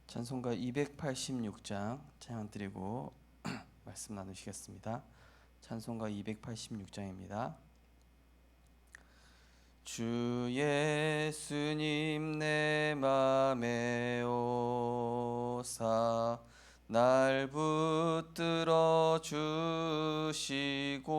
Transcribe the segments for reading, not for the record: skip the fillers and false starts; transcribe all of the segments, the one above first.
찬송가 286장 찬양 드리고 말씀 나누시겠습니다. 찬송가 286장입니다. 주 예수님 내 맘에 오사 날 붙들어 주시고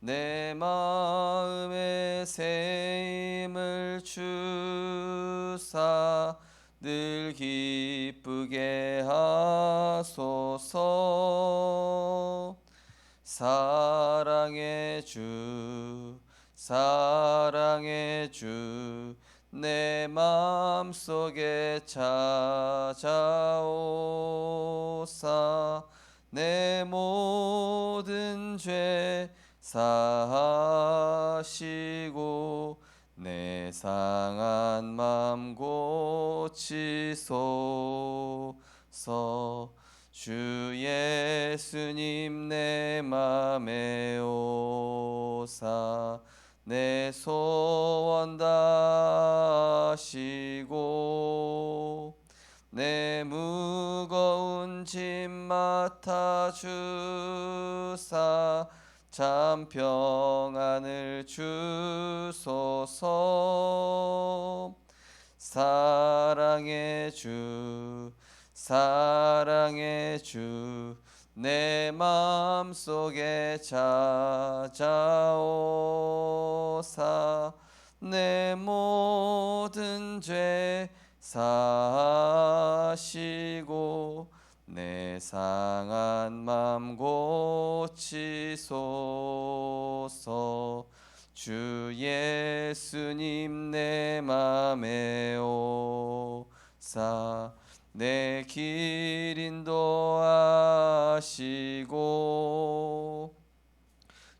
내 마음에 새 힘을 주사 늘 기쁘게 하소서. 사랑의 주 사랑의 주 내 맘속에 찾아오사 내 모든 죄 사하시고 내 상한 맘 고치소서. 주 예수님 내 맘에 오사 내 소원 다하시고 내 무거운 짐 맡아 주사 참 평안을 주소서. 사랑의 주 사랑의 주 내 맘속에 찾아오사 내 모든 죄 사하시고 내 상한 맘 고치소서. 주 예수님 내 맘에 오사 내 길 인도하시고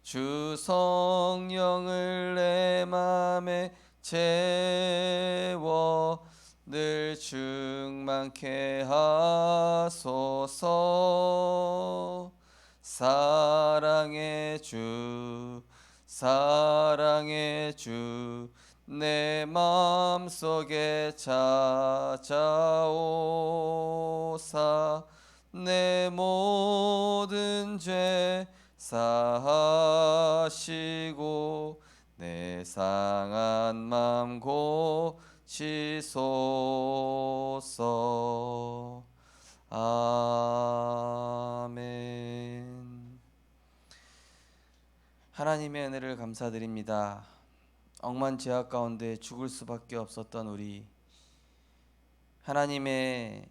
주 성령을 내 맘에 채워 늘 충만케 하소서. 사랑의 주 사랑의 주 내 맘속에 찾아오사 내 모든 죄 사하시고 내 상한 맘 고치소서. 아멘. 하나님의 은혜를 감사드립니다. 억만 죄악 가운데 죽을 수밖에 없었던 우리, 하나님의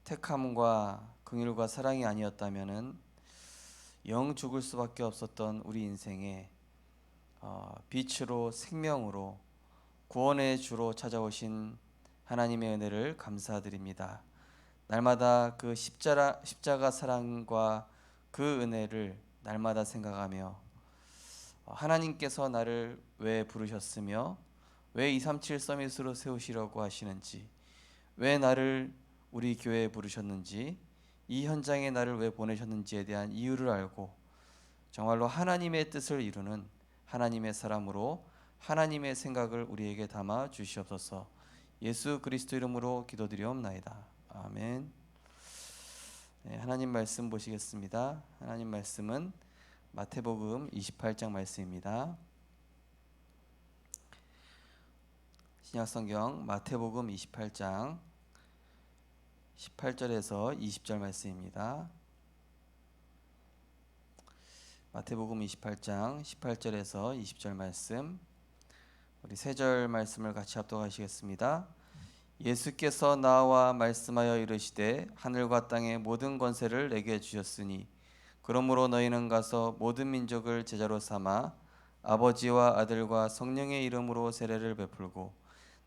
택함과 긍휼과 사랑이 아니었다면은 영 죽을 수밖에 없었던 우리 인생에 빛으로 생명으로 구원의 주로 찾아오신 하나님의 은혜를 감사드립니다. 날마다 그 십자가 사랑과 그 은혜를 날마다 생각하며 하나님께서 나를 왜 부르셨으며 왜 237 서밋으로 세우시려고 하시는지, 왜 나를 우리 교회에 부르셨는지, 이 현장에 나를 왜 보내셨는지에 대한 이유를 알고 정말로 하나님의 뜻을 이루는 하나님의 사람으로 하나님의 생각을 우리에게 담아 주시옵소서. 예수 그리스도 이름으로 기도드리옵나이다. 아멘. 네, 하나님 말씀 보시겠습니다. 하나님 말씀은 마태복음 28장 말씀입니다. 신약성경 마태복음 28장 18절에서 20절 말씀입니다. 마태복음 28장 18절에서 20절 말씀, 우리 세 절 말씀을 같이 합독하시겠습니다. 예수께서 나와 말씀하여 이르시되 하늘과 땅의 모든 권세를 내게 주셨으니 그러므로 너희는 가서 모든 민족을 제자로 삼아 아버지와 아들과 성령의 이름으로 세례를 베풀고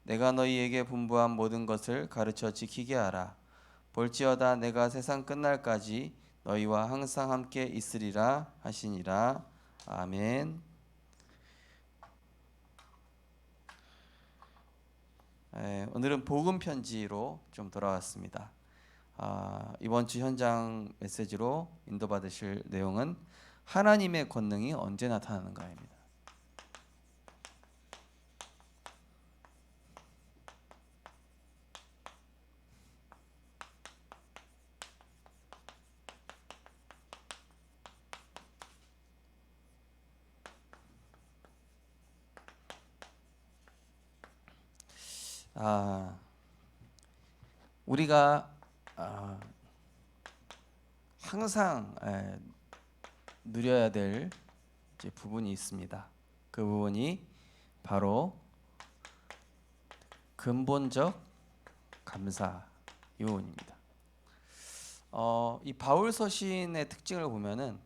내가 너희에게 분부한 모든 것을 가르쳐 지키게 하라. 볼지어다 내가 세상 끝날까지 너희와 항상 함께 있으리라 하시니라. 아멘. 오늘은 복음 편지로 좀 돌아왔습니다. 이번 주 현장 메시지로 인도받으실 내용은 하나님의 권능이 언제 나타나는가입니다. 우리가 항상 누려야 될 이제 부분이 있습니다. 그 부분이 바로 근본적 감사 이 부분입니다. 이 바울 서신의 특징을 보면은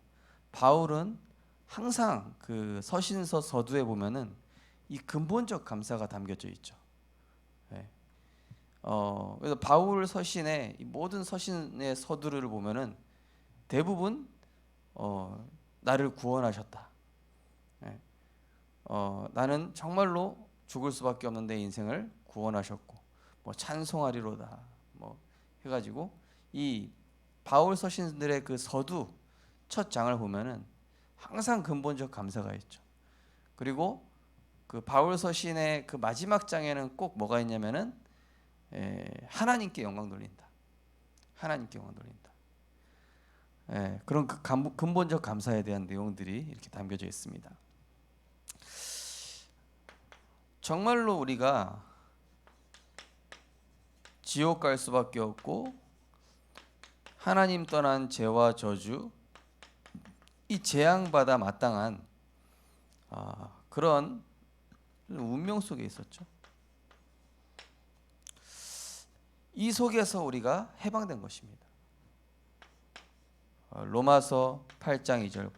바울은 항상 그 서신서 서두에 보면은 이 근본적 감사가 담겨져 있죠. 네. 그래서 바울 서신의 이 모든 서신의 서두를 보면은 대부분 나를 구원하셨다. 네. 나는 정말로 죽을 수밖에 없는 내 인생을 구원하셨고 뭐 찬송하리로다 뭐 해가지고 이 바울 서신들의 그 서두 첫 장을 보면은 항상 근본적 감사가 있죠. 그리고 그 바울 서신의 그 마지막 장에는 꼭 뭐가 있냐면은 하나님께 영광 돌린다. 하나님께 영광 돌린다. 그런 그 근본적 감사에 대한 내용들이 이렇게 담겨져 있습니다. 정말로 우리가 지옥 갈 수밖에 없고 하나님 떠난 죄와 저주, 이 재앙받아 마땅한 그런 운명 속에 있었죠. 이 속에서 우리가 해방된 것입니다. 로마서 8장 2절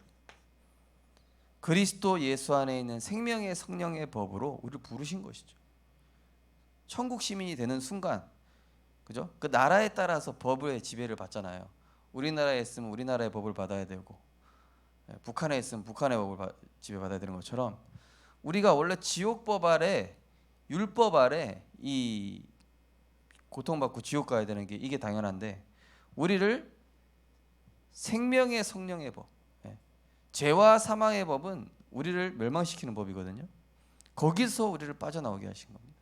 그리스도 예수 안에 있는 생명의 성령의 법으로 우리를 부르신 것이죠. 천국 시민이 되는 순간, 그죠? 그 나라에 따라서 법의 지배를 받잖아요. 우리나라에 있으면 우리나라의 법을 받아야 되고, 북한에 있으면 북한의 법을 지배받아야 되는 것처럼 우리가 원래 지옥법 아래, 율법 아래 이 고통받고 지옥 가야 되는 게 이게 당연한데, 우리를 생명의 성령의 법, 죄와 사망의 법은 우리를 멸망시키는 법이거든요. 거기서 우리를 빠져나오게 하신 겁니다.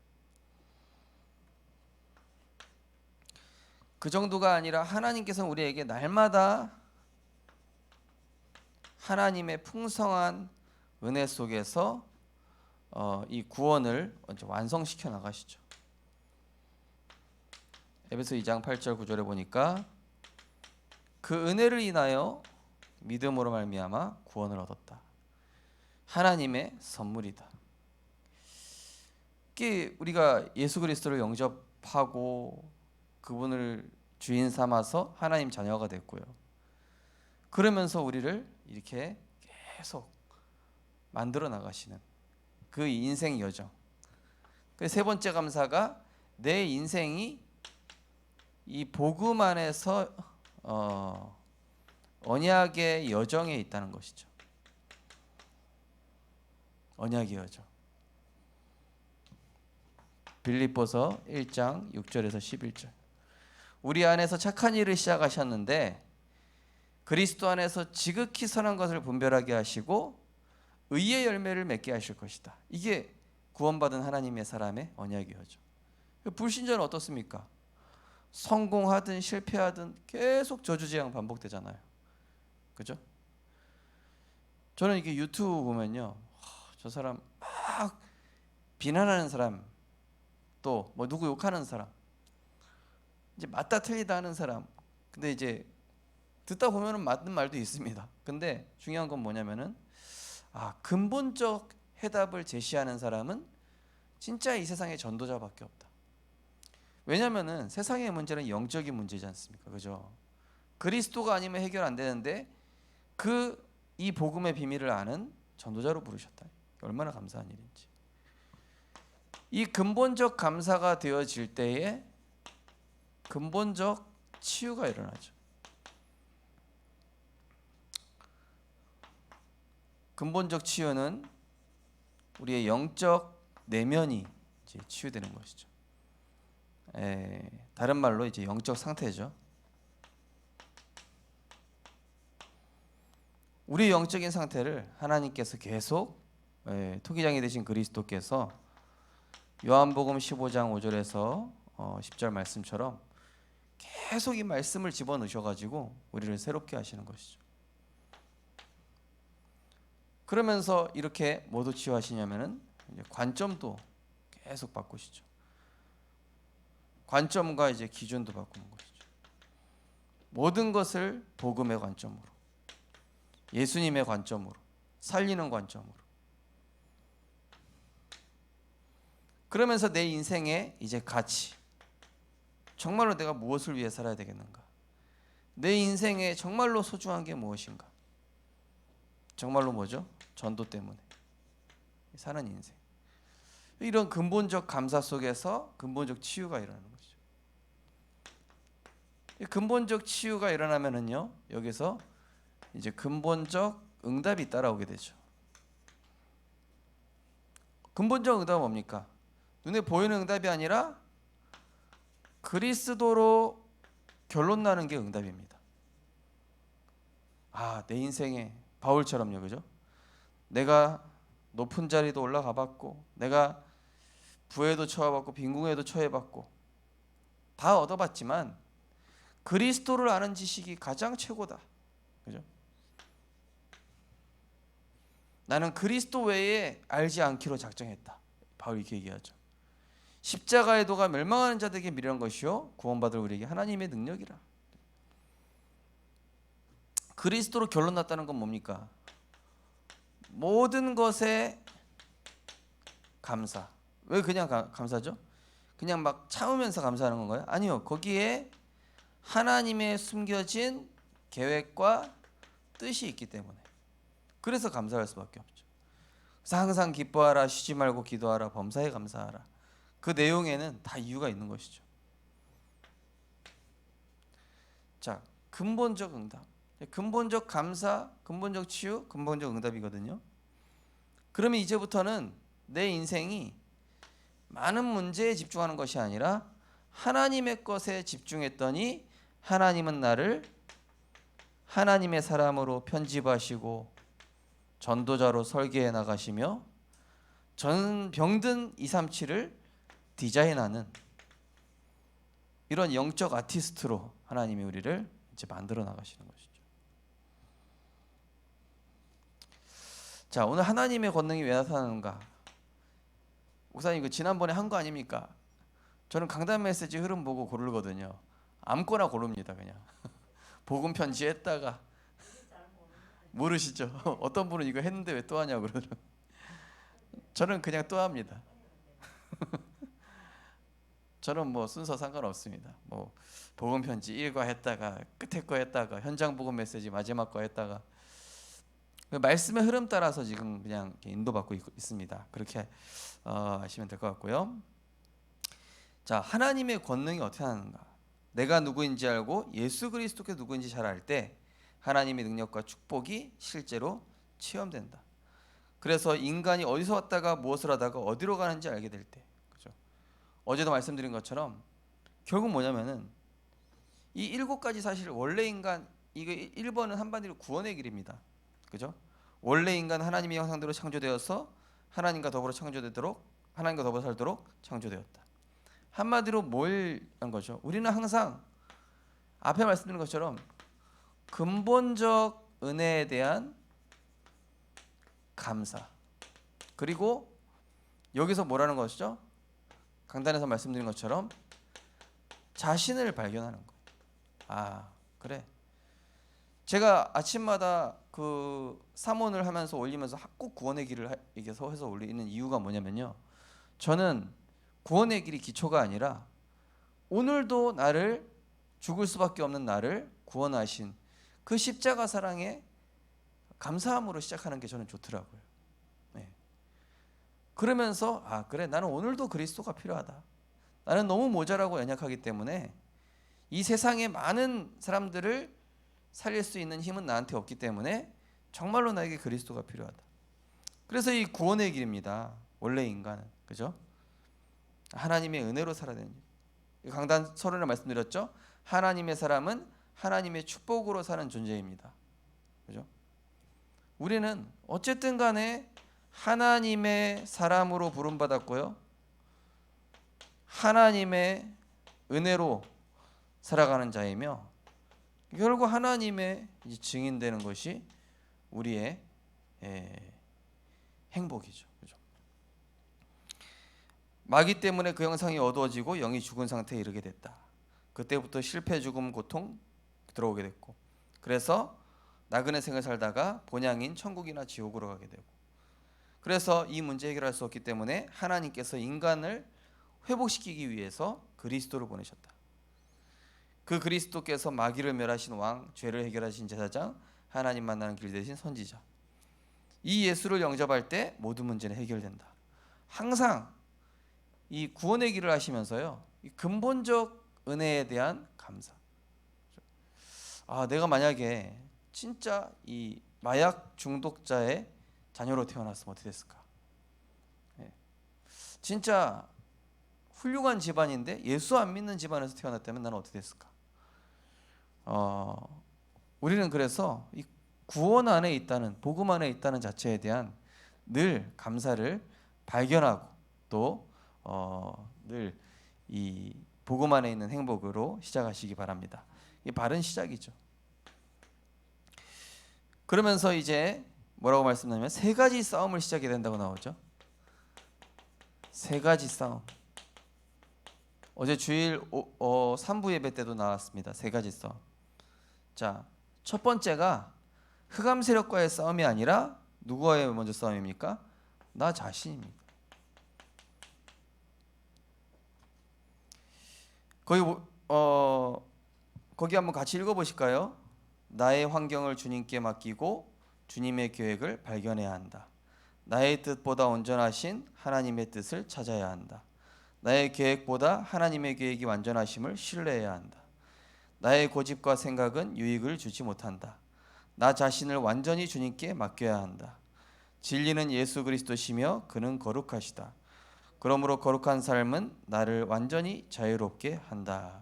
그 정도가 아니라 하나님께서는 우리에게 날마다 하나님의 풍성한 은혜 속에서 이 구원을 완성시켜 나가시죠. 에베소 2장 8절 9절에 보니까 그 은혜를 인하여 믿음으로 말미암아 구원을 얻었다. 하나님의 선물이다. 이게 우리가 예수 그리스도를 영접하고 그분을 주인 삼아서 하나님 자녀가 됐고요. 그러면서 우리를 이렇게 계속 만들어 나가시는 그 인생 여정. 그 세 번째 감사가 내 인생이 이 복음 안에서 언약의 여정에 있다는 것이죠. 언약의 여정. 빌립보서 1장 6절에서 11절. 우리 안에서 착한 일을 시작하셨는데 그리스도 안에서 지극히 선한 것을 분별하게 하시고 의의 열매를 맺게 하실 것이다. 이게 구원받은 하나님의 사람의 언약의 여정. 불신자는 어떻습니까? 성공하든 실패하든 계속 저주재앙 반복되잖아요. 그죠? 저는 이게 유튜브 보면요, 저 사람 막 비난하는 사람, 또 뭐 누구 욕하는 사람, 이제 맞다 틀리다 하는 사람. 근데 이제 듣다 보면은 맞는 말도 있습니다. 근데 중요한 건 뭐냐면은 근본적 해답을 제시하는 사람은 진짜 이 세상의 전도자밖에 없다. 왜냐면은 세상의 문제는 영적인 문제지 않습니까? 그죠? 그리스도가 아니면 해결 안 되는데 이 복음의 비밀을 아는 전도자로 부르셨다. 얼마나 감사한 일인지. 이 근본적 감사가 되어질 때에 근본적 치유가 일어나죠. 근본적 치유는 우리의 영적 내면이 이제 치유되는 것이죠. 다른 말로 이제 영적 상태죠. 우리 영적인 상태를 하나님께서 계속 토기장이 되신 그리스도께서 요한복음 15장 5절에서 10절 말씀처럼 계속 이 말씀을 집어넣으셔가지고 우리를 새롭게 하시는 것이죠. 그러면서 이렇게 뭐도 치유하시냐면은 관점도 계속 바꾸시죠. 관점과 이제 기준도 바꾸는 것이죠. 모든 것을 복음의 관점으로, 예수님의 관점으로, 살리는 관점으로. 그러면서 내 인생의 이제 가치, 정말로 내가 무엇을 위해 살아야 되겠는가? 내 인생에 정말로 소중한 게 무엇인가? 정말로 뭐죠? 전도 때문에 사는 인생. 이런 근본적 감사 속에서 근본적 치유가 일어나는 것이죠. 근본적 치유가 일어나면은요, 여기서 이제 근본적 응답이 따라오게 되죠. 근본적 응답은 뭡니까? 눈에 보이는 응답이 아니라 그리스도로 결론 나는 게 응답입니다. 내 인생에 바울처럼요, 그죠? 내가 높은 자리도 올라가 봤고, 내가 부에도 처해봤고, 빈궁에도 처해봤고, 다 얻어봤지만 그리스도를 아는 지식이 가장 최고다, 그죠? 나는 그리스도 외에 알지 않기로 작정했다. 바울이 이렇게 얘기하죠. 십자가의 도가 멸망하는 자들에게 미련한 것이요 구원받을 우리에게 하나님의 능력이라. 그리스도로 결론 났다는 건 뭡니까? 모든 것에 감사. 왜 그냥 감사죠? 그냥 막 참으면서 감사하는 건가요? 아니요. 거기에 하나님의 숨겨진 계획과 뜻이 있기 때문에, 그래서 감사할 수밖에 없죠. 그래서 항상 기뻐하라, 쉬지 말고 기도하라, 범사에 감사하라. 그 내용에는 다 이유가 있는 것이죠. 자, 근본적 응답, 근본적 감사, 근본적 치유, 근본적 응답이거든요. 그러면 이제부터는 내 인생이 많은 문제에 집중하는 것이 아니라 하나님의 것에 집중했더니 하나님은 나를 하나님의 사람으로 편집하시고 전도자로 설계해 나가시며 전 병든 237을 디자인하는 이런 영적 아티스트로 하나님이 우리를 이제 만들어 나가시는 것이죠. 자, 오늘 하나님의 권능이 왜 나타나는가? 목사님, 그 지난번에 한 거 아닙니까? 저는 강단 메시지 흐름 보고 고르거든요. 아무거나 고릅니다. 그냥 복음 편지했다가 모르시죠? 어떤 분은 이거 했는데 왜 또 하냐고 그러더라고요. 저는 그냥 또 합니다. 저는 뭐 순서 상관없습니다. 뭐 복음 편지 1과 했다가 끝에 거 했다가 현장 복음 메시지 마지막 거 했다가 말씀의 흐름 따라서 지금 그냥 인도받고 있습니다. 그렇게 하시면 될 것 같고요. 자, 하나님의 권능이 어떻게 하는가? 내가 누구인지 알고 예수 그리스도께서 누구인지 잘 알 때 하나님의 능력과 축복이 실제로 체험된다. 그래서 인간이 어디서 왔다가 무엇을 하다가 어디로 가는지 알게 될 때, 그죠? 어제도 말씀드린 것처럼 결국 뭐냐면은 이 7가지 사실, 원래 인간, 이거 1번은 한마디로 구원의 길입니다. 그죠? 원래 인간 하나님의 형상대로 창조되어서 하나님과 더불어 창조되도록, 하나님과 더불어 살도록 창조되었다. 한마디로 뭘 한 거죠? 우리는 항상 앞에 말씀드린 것처럼 근본적 은혜에 대한 감사, 그리고 여기서 뭐라는 것이죠? 강단에서 말씀드린 것처럼 자신을 발견하는 거예요. 그래, 제가 아침마다 그 사문을 하면서 올리면서 꼭 구원의 길을 얘기해서 해서 올리는 이유가 뭐냐면요, 저는 구원의 길이 기초가 아니라 오늘도 나를, 죽을 수밖에 없는 나를 구원하신 그 십자가 사랑에 감사함으로 시작하는 게 저는 좋더라고요. 네. 그러면서 그래, 나는 오늘도 그리스도가 필요하다. 나는 너무 모자라고 연약하기 때문에 이 세상의 많은 사람들을 살릴 수 있는 힘은 나한테 없기 때문에 정말로 나에게 그리스도가 필요하다. 그래서 이 구원의 길입니다. 원래 인간은, 그죠? 하나님의 은혜로 살아야 되는, 강단 서론에 말씀드렸죠. 하나님의 사람은 하나님의 축복으로 사는 존재입니다. 그죠? 우리는 어쨌든 간에 하나님의 사람으로 부름받았고요, 하나님의 은혜로 살아가는 자이며 결국 하나님의 증인되는 것이 우리의 행복이죠. 그죠? 마귀 때문에 그 영상이 어두워지고 영이 죽은 상태에 이르게 됐다. 그때부터 실패, 죽음, 고통 들어오게 됐고, 그래서 나그네 생을 살다가 본향인 천국이나 지옥으로 가게 되고, 그래서 이 문제 해결할 수 없기 때문에 하나님께서 인간을 회복시키기 위해서 그리스도를 보내셨다. 그 그리스도께서 마귀를 멸하신 왕, 죄를 해결하신 제사장, 하나님 만나는 길 되신 선지자, 이 예수를 영접할 때 모든 문제는 해결된다. 항상 이 구원의 길을 하시면서요, 이 근본적 은혜에 대한 감사. 내가 만약에 진짜 이 마약 중독자의 자녀로 태어났으면 어떻게 됐을까? 진짜 훌륭한 집안인데 예수 안 믿는 집안에서 태어났다면 나는 어떻게 됐을까? 우리는 그래서 이 구원 안에 있다는, 복음 안에 있다는 자체에 대한 늘 감사를 발견하고, 또 늘 이 복음 안에 있는 행복으로 시작하시기 바랍니다. 이게 바른 시작이죠. 그러면서 이제 뭐라고 말씀드리냐면 세 가지 싸움을 시작해야 된다고 나오죠. 세 가지 싸움. 어제 주일 3부 예배 때도 나왔습니다. 세 가지 싸움. 자, 첫 번째가 흑암 세력과의 싸움이 아니라 누구와의 먼저 싸움입니까? 나 자신입니다. 거기 한번 같이 읽어보실까요? 나의 환경을 주님께 맡기고 주님의 계획을 발견해야 한다. 나의 뜻보다 온전하신 하나님의 뜻을 찾아야 한다. 나의 계획보다 하나님의 계획이 완전하심을 신뢰해야 한다. 나의 고집과 생각은 유익을 주지 못한다. 나 자신을 완전히 주님께 맡겨야 한다. 진리는 예수 그리스도시며 그는 거룩하시다. 그러므로 거룩한 삶은 나를 완전히 자유롭게 한다.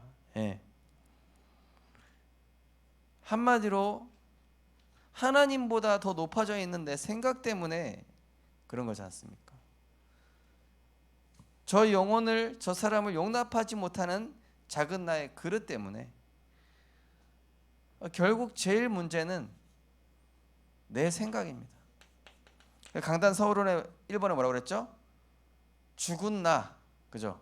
한마디로 하나님보다 더 높아져 있는 내 생각 때문에 그런 거지 않습니까? 저 영혼을, 저 사람을 용납하지 못하는 작은 나의 그릇 때문에 결국 제일 문제는 내 생각입니다. 강단 서울론의 1번에 뭐라고 그랬죠? 죽은 나, 그죠?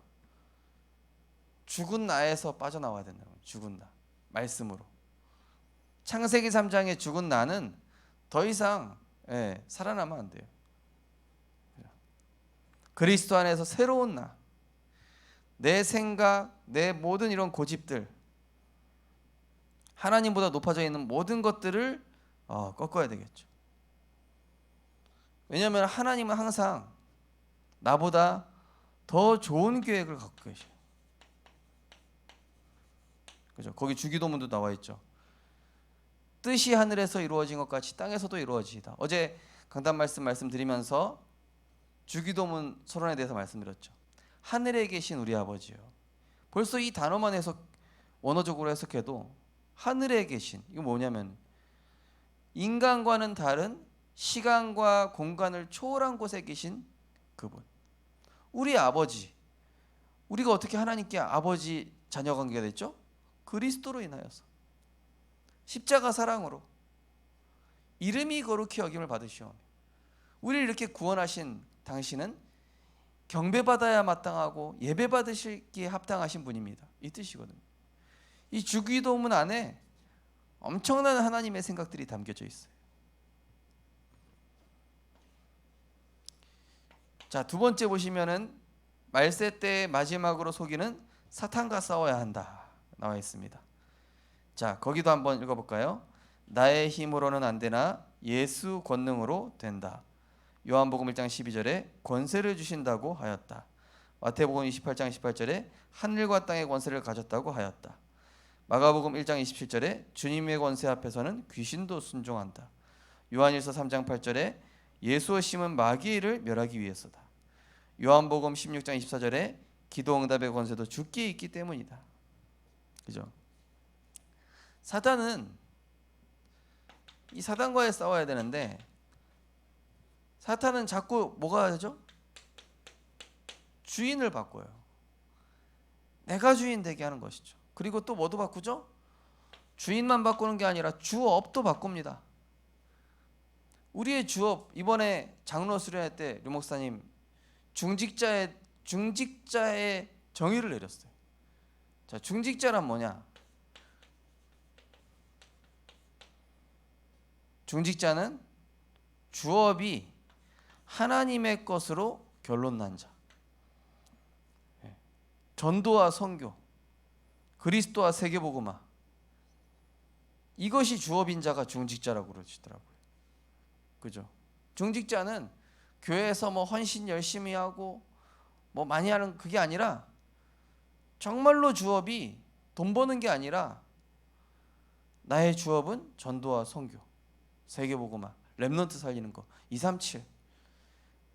죽은 나에서 빠져나와야 된다는 거예요. 죽은 나, 말씀으로. 창세기 3장의 죽은 나는 더 이상 살아나면 안 돼요. 그리스도 안에서 새로운 나, 내 생각, 내 모든 이런 고집들, 하나님보다 높아져 있는 모든 것들을 꺾어야 되겠죠. 왜냐하면 하나님은 항상 나보다 더 좋은 계획을 갖고 계셔요. 그죠? 거기 주기도문도 나와 있죠. 뜻이 하늘에서 이루어진 것 같이 땅에서도 이루어지이다. 어제 강단 말씀드리면서 주기도문 서론에 대해서 말씀드렸죠. 하늘에 계신 우리 아버지요. 벌써 이 단어만 원어적으로 해석해도 하늘에 계신, 이거 뭐냐면 인간과는 다른 시간과 공간을 초월한 곳에 계신 그분, 우리 아버지. 우리가 어떻게 하나님께 아버지 자녀 관계가 됐죠? 그리스도로 인하여서 십자가 사랑으로 이름이 거룩히 여김을 받으시오. 우리를 이렇게 구원하신 당신은 경배받아야 마땅하고 예배받으시기에 합당하신 분입니다. 이 뜻이거든요. 이 주기도문 안에 엄청난 하나님의 생각들이 담겨져 있어요. 자, 두 번째 보시면은 말세 때 마지막으로 속이는 사탄과 싸워야 한다 나와 있습니다. 자, 거기도 한번 읽어볼까요? 나의 힘으로는 안 되나 예수 권능으로 된다. 요한복음 1장 12절에 권세를 주신다고 하였다. 마태복음 28장 18절에 하늘과 땅의 권세를 가졌다고 하였다. 마가복음 1장 27절에 주님의 권세 앞에서는 귀신도 순종한다. 요한일서 3장 8절에 예수의 심은 마귀를 멸하기 위해서다. 요한복음 16장 24절에 기도응답의 권세도 주께 있기 때문이다. 그죠? 사단은 이 사단과의 싸워야 되는데 사탄은 자꾸 뭐가 되죠? 주인을 바꿔요. 내가 주인 되게 하는 것이죠. 그리고 또 뭐도 바꾸죠? 주인만 바꾸는 게 아니라 주업도 바꿉니다. 우리의 주업, 이번에 장로 수련회 때 류 목사님 중직자의 중직자의 정의를 내렸어요. 자, 중직자란 뭐냐? 중직자는 주업이 하나님의 것으로 결론난 자. 전도와 선교, 그리스도와 세계복음화, 이것이 주업인 자가 중직자라고 그러시더라고요. 그죠? 중직자는 교회에서 뭐 헌신 열심히 하고 뭐 많이 하는 그게 아니라 정말로 주업이 돈 버는 게 아니라 나의 주업은 전도와 선교, 세계복음화, 렘넌트 살리는 거, 237.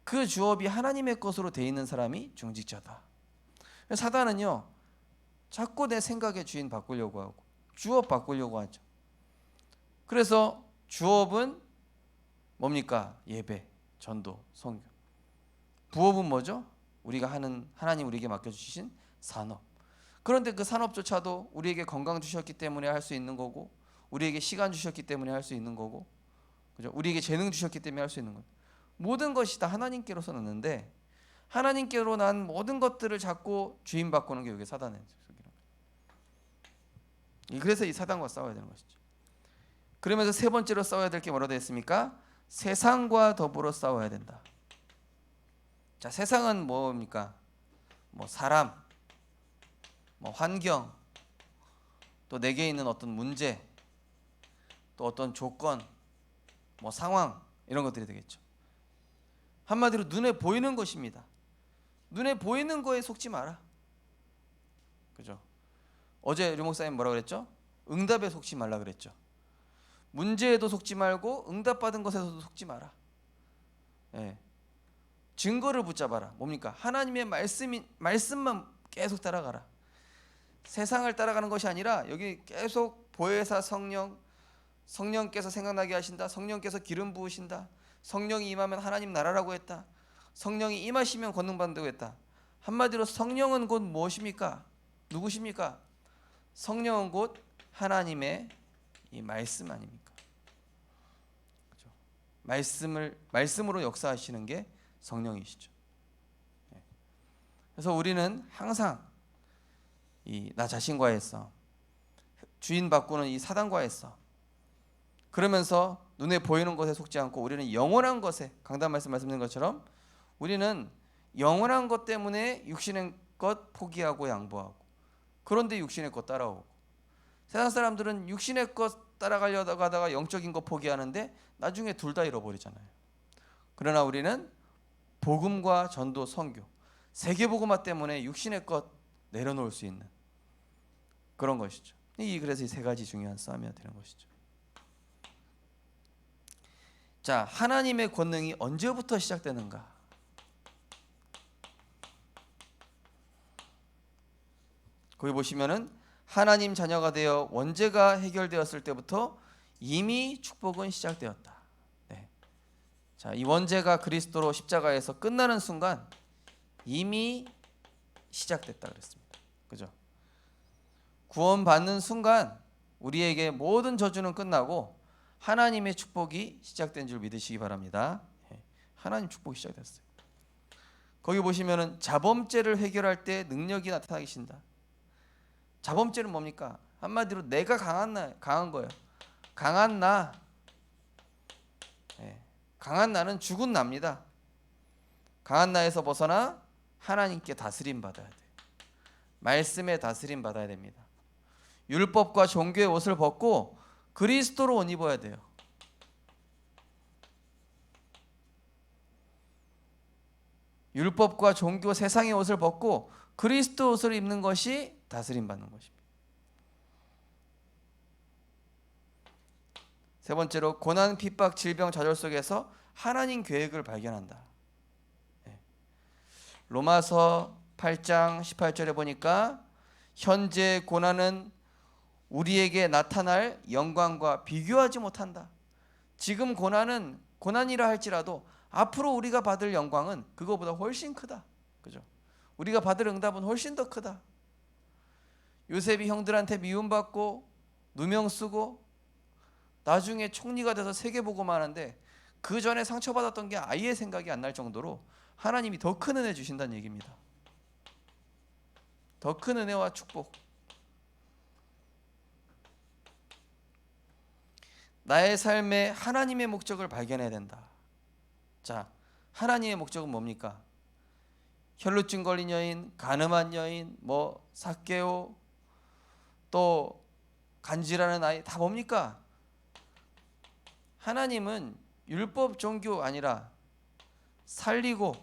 그 주업이 하나님의 것으로 돼 있는 사람이 중직자다. 사단은요, 자꾸 내 생각의 주인 바꾸려고 하고 주업 바꾸려고 하죠. 그래서 주업은 뭡니까? 예배, 전도, 선교. 부업은 뭐죠? 우리가 하는, 하나님 우리에게 맡겨주신 산업. 그런데 그 산업조차도 우리에게 건강 주셨기 때문에 할 수 있는 거고, 우리에게 시간 주셨기 때문에 할 수 있는 거고, 그죠? 우리에게 재능 주셨기 때문에 할 수 있는 거예요. 모든 것이 다 하나님께로서 났는데 하나님께로 난 모든 것들을 자꾸 주인 바꾸는 게 이게 사단의 속이라는 거예요. 그래서 이 사단과 싸워야 되는 것이죠. 그러면서 세 번째로 싸워야 될 게 뭐라고 되어 있습니까? 세상과 더불어 싸워야 된다. 자, 세상은 뭡니까? 뭐 사람, 뭐 환경, 또 내게 있는 어떤 문제, 또 어떤 조건, 뭐 상황, 이런 것들이 되겠죠. 한마디로 눈에 보이는 것입니다. 눈에 보이는 거에 속지 마라. 그죠? 어제 류 목사님 뭐라고 그랬죠? 응답에 속지 말라 그랬죠. 문제에도 속지 말고 응답받은 것에서도 속지 마라. 예. 증거를 붙잡아라. 뭡니까? 하나님의 말씀만 계속 따라가라. 세상을 따라가는 것이 아니라 여기 계속 보혜사 성령께서 생각나게 하신다. 성령께서 기름 부으신다. 성령이 임하면 하나님 나라라고 했다. 성령이 임하시면 권능받는다고 했다. 한마디로 성령은 곧 무엇입니까? 누구십니까? 성령은 곧 하나님의 이 말씀 아닙니까? 그렇죠? 말씀으로 역사하시는 게 성령이시죠. 그래서 우리는 항상 이 나 자신과의 싸움, 주인 바꾸는 이 사단과의 싸움, 그러면서 눈에 보이는 것에 속지 않고 우리는 영원한 것에, 강단 말씀드린 것처럼 우리는 영원한 것 때문에 육신의 것 포기하고 양보하고, 그런데 육신의 것 따라오고, 세상 사람들은 육신의 것 따라가려고 하다가 영적인 것 포기하는데 나중에 둘 다 잃어버리잖아요. 그러나 우리는 복음과 전도, 선교, 세계복음화 때문에 육신의 것 내려놓을 수 있는 그런 것이죠. 그래서 이 세 가지 중요한 싸움이 되는 것이죠. 자, 하나님의 권능이 언제부터 시작되는가? 거기 보시면은 하나님 자녀가 되어 원죄가 해결되었을 때부터 이미 축복은 시작되었다. 네. 자, 이 원죄가 그리스도로 십자가에서 끝나는 순간 이미 시작됐다 그랬습니다. 그죠? 구원받는 순간 우리에게 모든 저주는 끝나고 하나님의 축복이 시작된 줄 믿으시기 바랍니다. 하나님 축복이 시작됐어요. 거기 보시면은 자범죄를 해결할 때 능력이 나타나신다. 자범죄는 뭡니까? 한마디로 내가 강한 거예요. 강한 나는 죽은 나입니다. 강한 나에서 벗어나 하나님께 다스림 받아야 돼요. 말씀에 다스림 받아야 됩니다. 율법과 종교의 옷을 벗고 그리스도로 옷 입어야 돼요. 율법과 종교, 세상의 옷을 벗고 그리스도 옷을 입는 것이 다스림 받는 것입니다. 세 번째로 고난, 핍박, 질병, 좌절 속에서 하나님 계획을 발견한다. 로마서 8장 18절에 보니까 현재 고난은 우리에게 나타날 영광과 비교하지 못한다. 지금 고난은 고난이라 할지라도 앞으로 우리가 받을 영광은 그거보다 훨씬 크다. 그죠? 우리가 받을 응답은 훨씬 더 크다. 요셉이 형들한테 미움받고 누명 쓰고 나중에 총리가 돼서 세계복음화 하는데 그 전에 상처받았던 게 아예 생각이 안 날 정도로 하나님이 더 큰 은혜 주신다는 얘기입니다. 더 큰 은혜와 축복. 나의 삶에 하나님의 목적을 발견해야 된다. 자, 하나님의 목적은 뭡니까? 혈루증 걸린 여인, 간음한 여인, 삭개오, 또 간지라는 아이, 다 뭡니까? 하나님은 율법 종교 아니라 살리고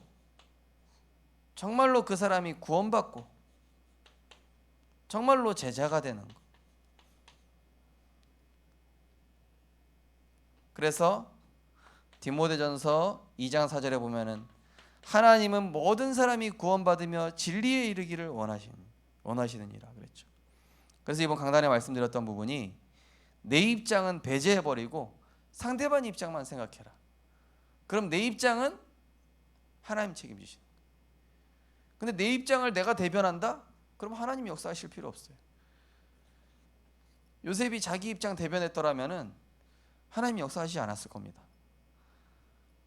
정말로 그 사람이 구원받고 정말로 제자가 되는 것. 그래서 디모데전서 2장 4절에 보면은 하나님은 모든 사람이 구원받으며 진리에 이르기를 원하시느니라 그랬죠. 그래서 이번 강단에 말씀드렸던 부분이 내 입장은 배제해버리고 상대방 입장만 생각해라. 그럼 내 입장은 하나님 책임지시는 거예요. 근데 내 입장을 내가 대변한다? 그럼 하나님 역사하실 필요 없어요. 요셉이 자기 입장 대변했더라면은 하나님이 역사하시지 않았을 겁니다.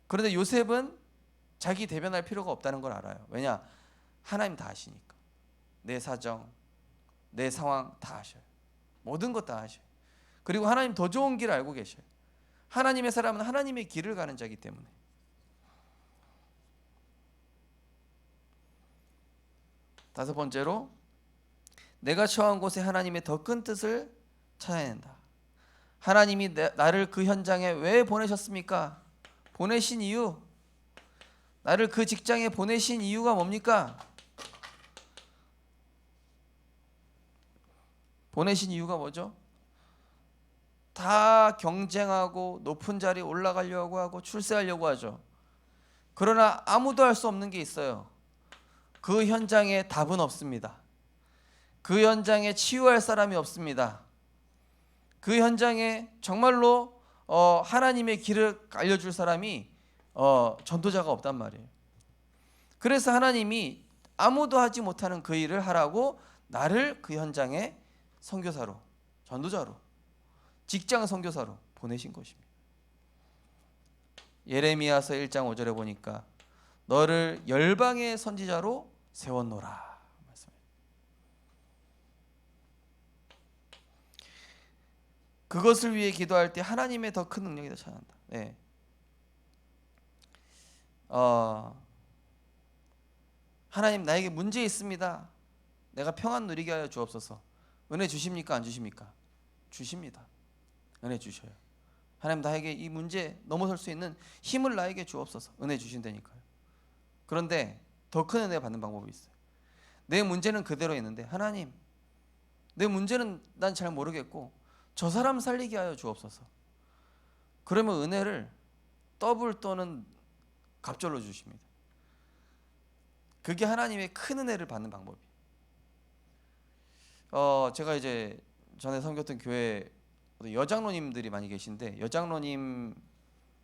그런데 요셉은 자기 대변할 필요가 없다는 걸 알아요. 왜냐? 하나님 다 아시니까. 내 사정, 내 상황 다 아셔요. 모든 것 다 아셔요. 그리고 하나님 더 좋은 길을 알고 계셔요. 하나님의 사람은 하나님의 길을 가는 자이기 때문에. 다섯 번째로, 내가 처한 곳에 하나님의 더 큰 뜻을 찾아낸다. 하나님이 나를 그 현장에 왜 보내셨습니까? 보내신 이유, 나를 그 직장에 보내신 이유가 뭡니까? 보내신 이유가 뭐죠? 다 경쟁하고 높은 자리에 올라가려고 하고 출세하려고 하죠. 그러나 아무도 할 수 없는 게 있어요. 그 현장에 답은 없습니다. 그 현장에 치유할 사람이 없습니다. 그 현장에 정말로 하나님의 길을 알려줄 사람이 전도자가 없단 말이에요. 그래서 하나님이 아무도 하지 못하는 그 일을 하라고 나를 그 현장에 선교사로, 전도자로, 직장 선교사로 보내신 것입니다. 예레미야서 1장 5절에 보니까 너를 열방의 선지자로 세웠노라. 그것을 위해 기도할 때 하나님의 더 큰 능력이 더 찾아난다. 네. 하나님 나에게 문제 있습니다. 내가 평안 누리게 하여 주옵소서. 은혜 주십니까? 안 주십니까? 주십니다. 은혜 주셔요. 하나님 나에게 이 문제 넘어설 수 있는 힘을 나에게 주옵소서. 은혜 주신다니까요. 그런데 더 큰 은혜 받는 방법이 있어요. 내 문제는 그대로 있는데 하나님 내 문제는 난 잘 모르겠고 저 사람 살리게 하여 주옵소서. 그러면 은혜를 더블 또는 갑절로 주십니다. 그게 하나님의 큰 은혜를 받는 방법이에요. 제가 이제 전에 섬겼던 교회 여장로님들이 많이 계신데 여장로님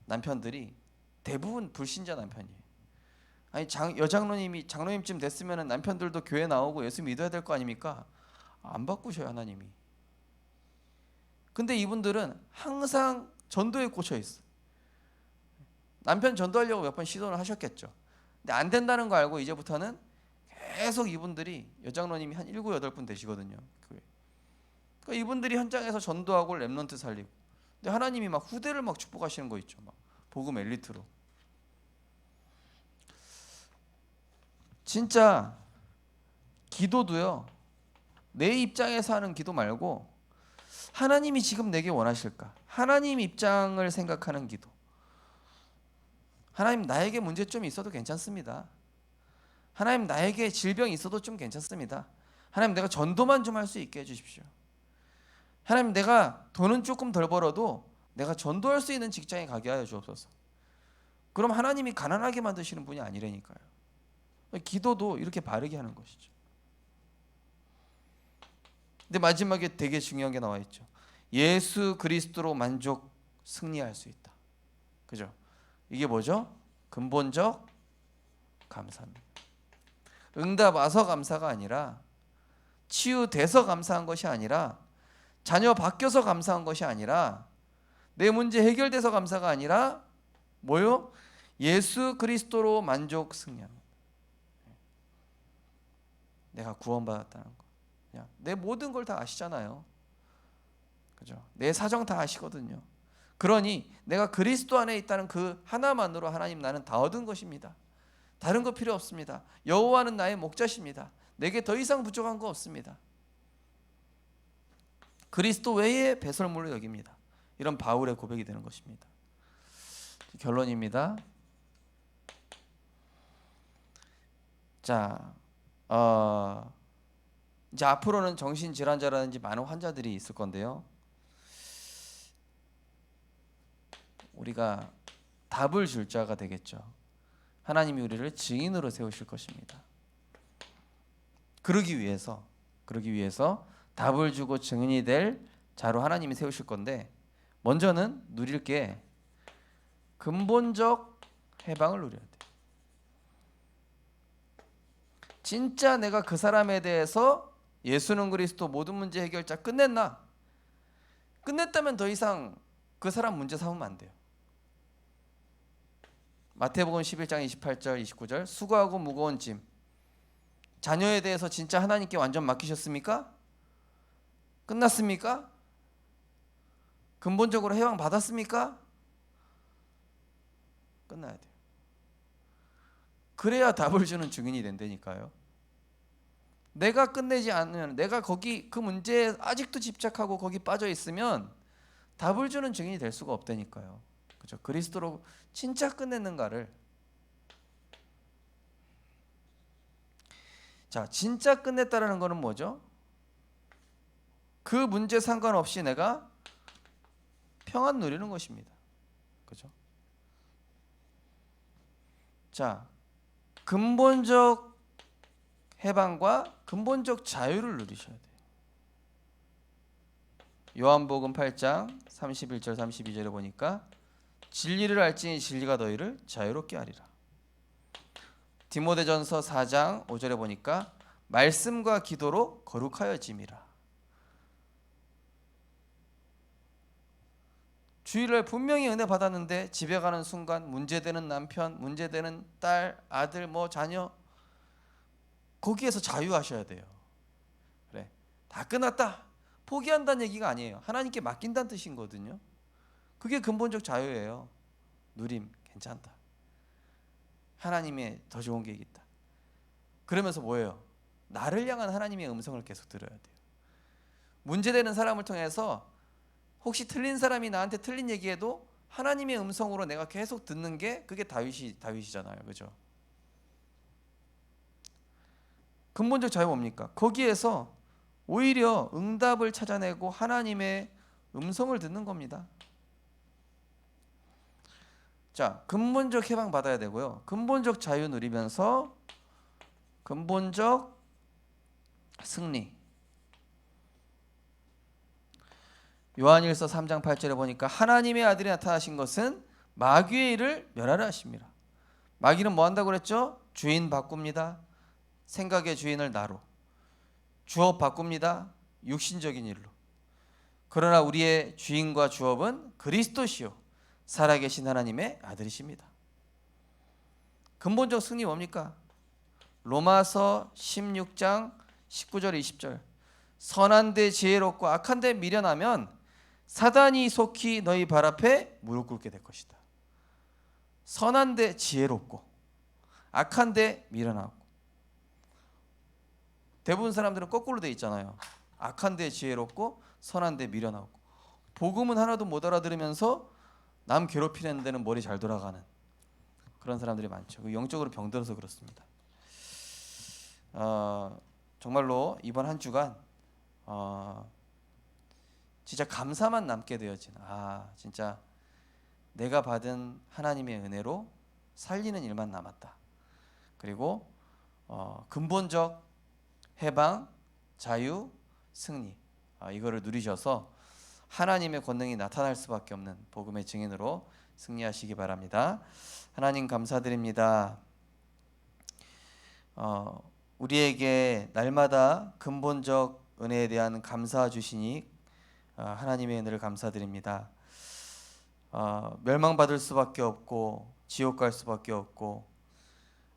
남편들이 대부분 불신자 남편이에요. 아니 여장로님이 장로님쯤 됐으면 남편들도 교회 나오고 예수 믿어야 될 거 아닙니까? 안 바꾸셔요 하나님이. 근데 이분들은 항상 전도에 꽂혀 있어. 남편 전도하려고 몇 번 시도를 하셨겠죠. 근데 안 된다는 거 알고 이제부터는 계속 이분들이 여장로님이 한 7, 8분 되시거든요. 교회. 그러니까 이분들이 현장에서 전도하고 렘넌트 살리고. 근데 하나님이 막 후대를 막 축복하시는 거 있죠. 막 복음 엘리트로. 진짜 기도도요. 내 입장에서 하는 기도 말고 하나님이 지금 내게 원하실까? 하나님 입장을 생각하는 기도. 하나님 나에게 문제점이 있어도 괜찮습니다. 하나님 나에게 질병이 있어도 좀 괜찮습니다. 하나님 내가 전도만 좀 할 수 있게 해주십시오. 하나님 내가 돈은 조금 덜 벌어도 내가 전도할 수 있는 직장에 가게 하여 주옵소서. 그럼 하나님이 가난하게 만드시는 분이 아니라니까요. 기도도 이렇게 바르게 하는 것이죠. 근데 마지막에 되게 중요한 게 나와 있죠. 예수 그리스도로 만족 승리할 수 있다. 그죠? 이게 뭐죠? 근본적 감사입니다. 응답 와서 감사가 아니라 치유돼서 감사한 것이 아니라 자녀 바뀌어서 감사한 것이 아니라 내 문제 해결돼서 감사가 아니라 뭐요? 예수 그리스도로 만족 승리합니다. 내가 구원받았다는 거. 그냥 내 모든 걸 다 아시잖아요. 그죠? 내 사정 다 아시거든요. 그러니 내가 그리스도 안에 있다는 그 하나만으로 하나님 나는 다 얻은 것입니다. 다른 거 필요 없습니다. 여호와는 나의 목자십니다. 내게 더 이상 부족한 거 없습니다. 그리스도 외에 배설물로 여깁니다. 이런 바울의 고백이 되는 것입니다. 결론입니다. 자, 이제 앞으로는 정신질환자라든지 많은 환자들이 있을 건데요. 우리가 답을 줄 자가 되겠죠. 하나님이 우리를 증인으로 세우실 것입니다. 그러기 위해서 답을 주고 증인이 될 자로 하나님이 세우실 건데, 먼저는 누릴 게 근본적 해방을 누려야 돼. 진짜 내가 그 사람에 대해서 예수는 그리스도 모든 문제 해결자 끝냈다면 더 이상 그 사람 문제 삼으면 안 돼요. 마태복음 11장 28절 29절 수고하고 무거운 짐, 자녀에 대해서 진짜 하나님께 완전 맡기셨습니까? 끝났습니까? 근본적으로 해방 받았습니까? 끝나야 돼요. 그래야 답을 주는 증인이 된다니까요. 내가 끝내지 않으면, 내가 거기 그 문제에 아직도 집착하고 거기 빠져 있으면 답을 주는 증인이 될 수가 없다니까요. 그렇죠? 그리스도로 진짜 끝냈는가를. 자, 진짜 끝냈다라는 것은 뭐죠? 그 문제 상관없이 내가 평안 누리는 것입니다. 그렇죠? 자, 근본적 해방과 근본적 자유를 누리셔야 돼요. 요한복음 8장 31절 32절에 보니까 진리를 알지니 진리가 너희를 자유롭게 하리라. 디모데전서 4장 5절에 보니까 말씀과 기도로 거룩하여짐이라. 주일날 분명히 은혜 받았는데 집에 가는 순간 문제되는 남편, 문제되는 딸, 아들, 자녀, 거기에서 자유하셔야 돼요. 그래, 다 끝났다, 포기한다는 얘기가 아니에요. 하나님께 맡긴다는 뜻이거든요. 그게 근본적 자유예요. 누림, 괜찮다. 하나님의 더 좋은 계획이 있다. 그러면서 뭐예요? 나를 향한 하나님의 음성을 계속 들어야 돼요. 문제되는 사람을 통해서 혹시 틀린 사람이 나한테 틀린 얘기해도 하나님의 음성으로 내가 계속 듣는 게, 그게 다윗이잖아요. 그죠? 근본적 자유 뭡니까? 거기에서 오히려 응답을 찾아내고 하나님의 음성을 듣는 겁니다. 자, 근본적 해방 받아야 되고요. 근본적 자유 누리면서 근본적 승리. 요한일서 3장 8절에 보니까 하나님의 아들이 나타나신 것은 마귀의 일을 멸하려 하십니다. 마귀는 뭐 한다고 그랬죠? 주인 바꿉니다. 생각의 주인을 나로. 주업 바꿉니다. 육신적인 일로. 그러나 우리의 주인과 주업은 그리스도시요 살아계신 하나님의 아들이십니다. 근본적 승리 뭡니까? 로마서 16장 19절 20절 선한 데 지혜롭고 악한 데 미련하면 사단이 속히 너희 발 앞에 무릎 꿇게 될 것이다. 선한 데 지혜롭고 악한 데 미련하고. 대부분 사람들은 거꾸로 돼 있잖아요. 악한 데 지혜롭고 선한 데 미련하고. 복음은 하나도 못 알아들으면서 남 괴롭히는 데는 머리 잘 돌아가는 그런 사람들이 많죠. 영적으로 병들어서 그렇습니다. 정말로 이번 한 주간 진짜 감사만 남게 되어진, 진짜 내가 받은 하나님의 은혜로 살리는 일만 남았다. 그리고 근본적 해방, 자유, 승리, 이거를 누리셔서 하나님의 권능이 나타날 수밖에 없는 복음의 증인으로 승리하시기 바랍니다. 하나님 감사드립니다. 우리에게 날마다 근본적 은혜에 대한 감사 주시니 하나님의 은혜를 감사드립니다. 멸망받을 수밖에 없고 지옥 갈 수밖에 없고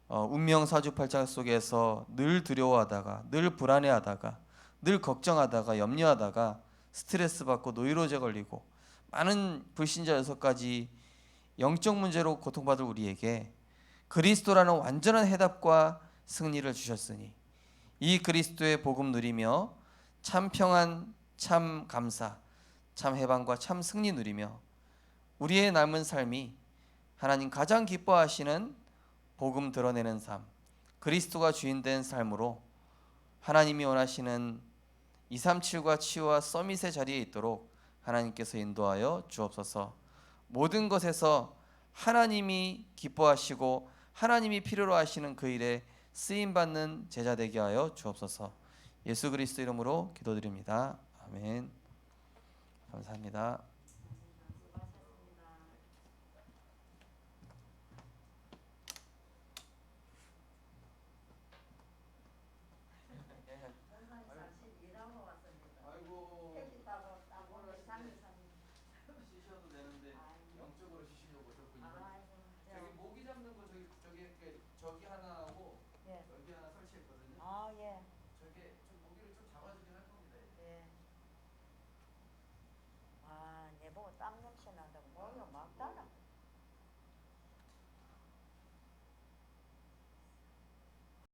운명 사주팔자 속에서 늘 두려워하다가, 늘 불안해하다가, 늘 걱정하다가, 염려하다가 스트레스 받고 노이로제 걸리고 많은 불신자 여섯까지 영적 문제로 고통받을 우리에게 그리스도라는 완전한 해답과 승리를 주셨으니 이 그리스도의 복음 누리며 참 평안, 참 감사, 참 해방과 참 승리 누리며 우리의 남은 삶이 하나님 가장 기뻐하시는 복음 드러내는 삶, 그리스도가 주인된 삶으로 하나님이 원하시는 237과 치유와 서밋의 자리에 있도록 하나님께서 인도하여 주옵소서. 모든 것에서 하나님이 기뻐하시고 하나님이 필요로 하시는 그 일에 쓰임받는 제자 되게 하여 주옵소서. 예수 그리스도 이름으로 기도드립니다. 아멘. 감사합니다. 쉬셔도 되는데 영적으로 쉬시려고 오셨군요. 저기 모기 잡는 거 저기 하나 하고 여기 하나 설치했거든요. 예.